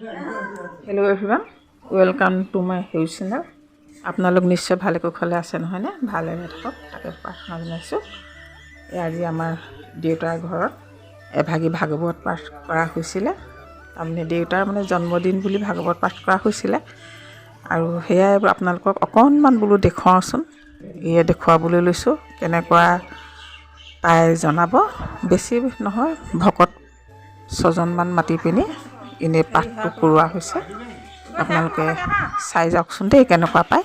Hello everyone, welcome to my Heojy channel. আপোনালোক নিশ্চয় ভালে কুশলে আছে নহয় নে? ভালে থাকক তাকে প্ৰাৰ্থনা জনাইছোঁ। আজি আমাৰ দেউতাৰ ঘৰত এভাগী ভাগৱত পাঠ কৰা হৈছিলে। তাৰমানে দেউতাৰ মানে জন্মদিন বুলি ভাগৱত পাঠ কৰা হৈছিলে আৰু সেয়াই আপোনালোকক অকণমান বোলো দেখুৱাওঁচোন। এয়া দেখুৱাবলৈ লৈছোঁ কেনেকুৱা পাই জনাব। বেছি নহয়, ভকত 6জনমান মাতি পিনি এনেই পাঠটো কৰোৱা হৈছে। আপোনালোকে চাই যাওকচোন দেই কেনেকুৱা পায়।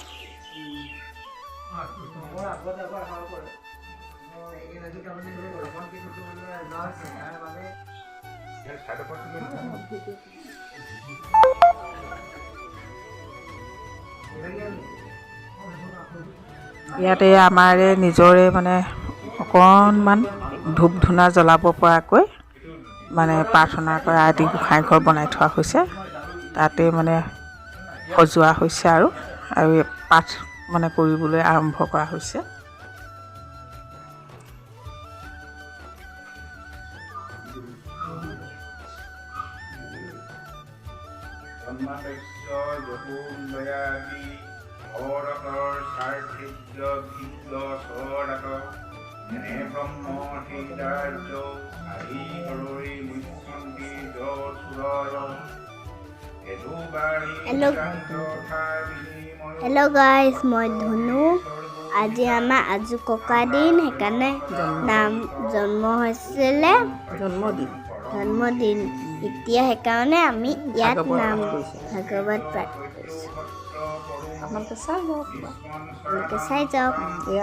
ইয়াতে আমাৰ নিজৰে মানে অকণমান ধূপ ধূনা জ্বলাব পৰাকৈ মানে প্ৰাৰ্থনা কৰা আদি গোঁসাই ঘৰ বনাই থোৱা হৈছে। তাতে মানে সজোৱা হৈছে আৰু পাঠ মানে কৰিবলৈ আৰম্ভ কৰা হৈছে। Hello guys, মই ধনু। আজি আমাৰ আজু ককা দিন, সেইকাৰণে নাম জন্ম হৈছিলে জন্মদিন এতিয়া সেইকাৰণে আমি ইয়াত নাম ভাগৱত পাঠ কৰিছোঁ। আপোনালোকে চাই যাওক। এই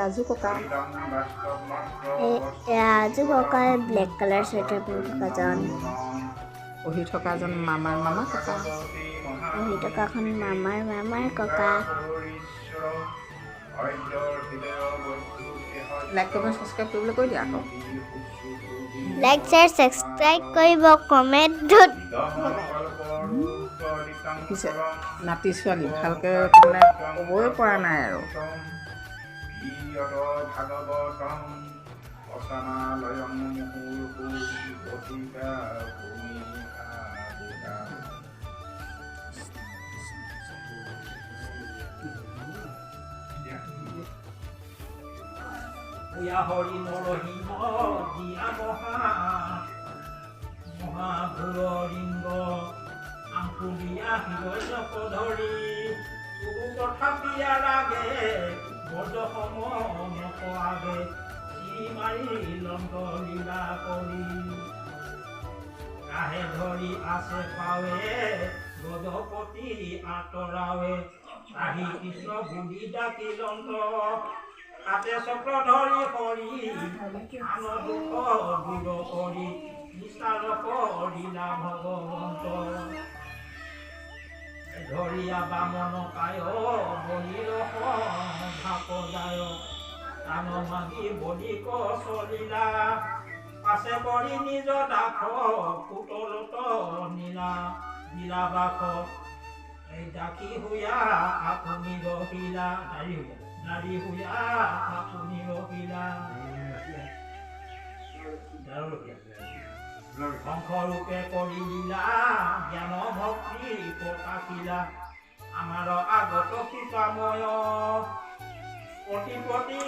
আজু ককাৰ ব্লেক কালাৰ চুৱেটাৰ পিন্ধি থকাজন, পঢ়ি থকাজন মামাৰ মামা ককা, পঢ়ি থকাখন মামাৰ ককা। লাইক কমেণ্ট ছাবস্ক্ৰাইব কৰিবলৈ কৈ দিয়া আকৌ। লাইক শ্বেয়াৰ ছাবস্ক্ৰাইব কৰিব, কমেণ্টত নাতি ছোৱালী ভালকৈ মানে ক'বই পৰা নাই আৰু। হৰি নৰহিম দিয়া মহাভূলিংগ আংকুলিয়া হিৰণ্যক ধৰি তথাপিয়া লাগে বৰসম নকৰাগে শ্ৰী মাৰি লংক লীলা কৰি কাহে ধৰি আছে পাৱে গজপতি আঁতৰাৱে আহি কৃষ্ণ বুলি ডাকি লংক তাতে চক্ৰ ধৰি হৰি আন দুখ দূৰ কৰি নিস্তাৰ কৰিলা ভগৱন্ত ধৰিয়া বামন কায় বলিৰ ভাপ যায় প্ৰাণ মাগি বলি চলিলা পাছে কৰি নিজ দাস পুতলত নীলাবাস এই ডাকি হুয়া আপুনি ৰহিলা নাৰী হুয়া আপুনি ৰহিলা শংকৰূপে কৰি দিলা জ্ঞান ভক্তি প্ৰকাশিলা আমাৰ আগত কৃপাময় প্ৰতি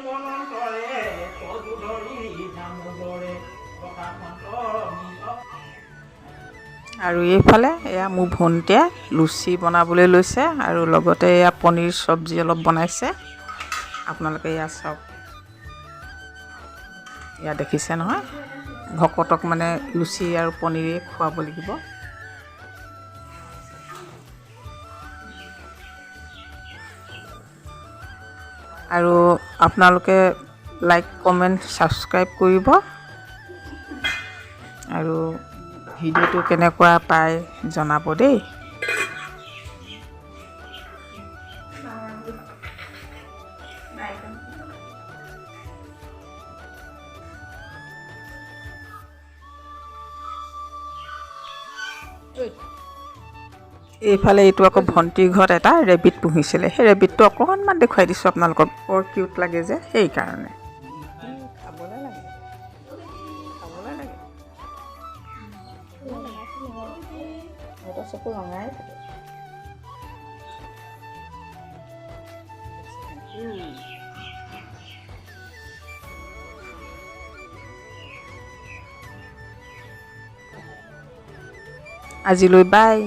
মনন্তৰে পদু ধৰি নামোদৰে প্ৰকাশন্ত আৰু এইফালে এয়া মোৰ ভণ্টিয়ে লুচি বনাবলৈ লৈছে আৰু লগতে এয়া পনীৰ চব্জি অলপ বনাইছে। আপোনালোকে এয়া চাওক, এয়া দেখিছে নহয়, ভকতক মানে লুচি আৰু পনীৰে খুৱাব লাগিব। আৰু আপোনালোকে লাইক কমেণ্ট ছাবস্ক্ৰাইব কৰিব আৰু ভিডিঅ'টো কেনেকুৱা পায় জনাব দেই। এইফালে এইটো আকৌ ভণ্টিৰ ঘৰত এটা ৰেবিট পুহিছিলে। সেই ৰেবিটটো অকণমান দেখুৱাই দিছোঁ আপোনালোকক, বৰ কিউট লাগে যে সেইকাৰণে। খাবলৈ লাগে, খাবলৈ লাগে। সিহঁতৰ চকু ৰঙাই থাকে। আজিলৈ বাই।